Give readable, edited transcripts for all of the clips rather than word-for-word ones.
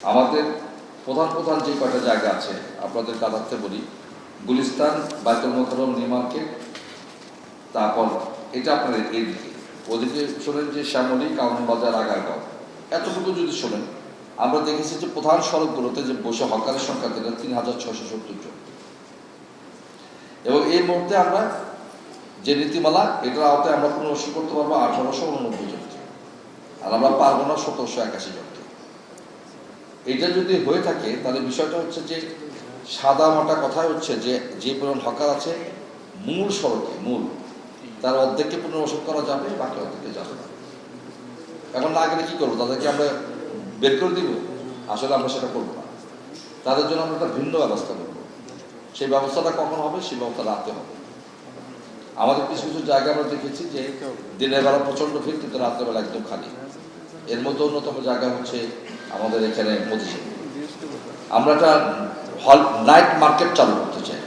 আমাদের প্রধান প্রধান যে কয়টা জায়গা আছে আপনাদের কাদারতে বলি, গুলিস্তান, বাইতুল মোকাররম, নিউ মার্কেট, তারপর এটা আপনার এদিকে ওদিকে শোনেন যে শ্যামলী, কাউন বাজার, আগারগাঁও, এতটুকু যদি শোনেন আমরা দেখেছি যে প্রধান সড়কগুলোতে যে বসে হকারের সংখ্যা যেটা ৩,৬৭০ জন। এবং এই মুহূর্তে আমরা যে নীতিমালা এটার আওতায় আমরা পুনর্বাসন করতে পারবো ১৮৮৯ জনকে, আর আমরা পারবো না ১৭৮১ জনকে। এটা যদি হয়ে থাকে তাহলে বিষয়টা হচ্ছে যে সাদা মাটা কথাই হচ্ছে যে পরিমাণ হকার আছে মূল সড়কে তার অর্ধেককে পুনর্বাসন করা যাবে, বাকি অর্ধেককে যাবে না। এখন না গেলে কি করবো? তাদেরকে আমরা বের করে দিব? আসলে আমরা সেটা করবো না। তাদের জন্য আমরা একটা ভিন্ন ব্যবস্থা করবো। সেই ব্যবস্থাটা কখন হবে? সেই ব্যবস্থা রাতে হবে। আমাদের কিছু কিছু জায়গা আমরা দেখেছি যে দিনের বেলা প্রচন্ড ভিড়, কিন্তু রাত্রেবেলা একদম খালি। এর মধ্যে অন্যতম জায়গা হচ্ছে আমাদের এখানে মতিঝিল। আমরা একটা নাইট মার্কেট চালু করতে চাই,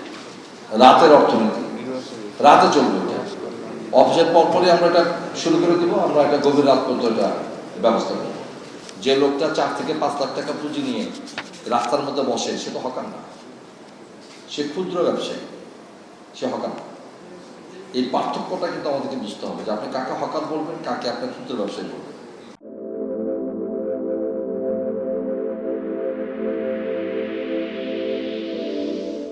রাতের অর্থনীতি, রাতে চলবে। অফিসের পরপরই আমরা এটা শুরু করে দিব। আমরা একটা গভীর রাত পর্যন্ত এটা ব্যবস্থা করব। যে লোকটা ৪ থেকে ৫ লাখ টাকা পুঁজি নিয়ে রাস্তার মধ্যে বসে, সে তো হকার না, সে ক্ষুদ্র ব্যবসায়ী, সে হকার না। এই পার্থক্যটা কিন্তু আমাদেরকে বুঝতে হবে যে আপনি কাকে হকার বলবেন, কাকে আপনার ক্ষুদ্র ব্যবসায়ী বলবেন।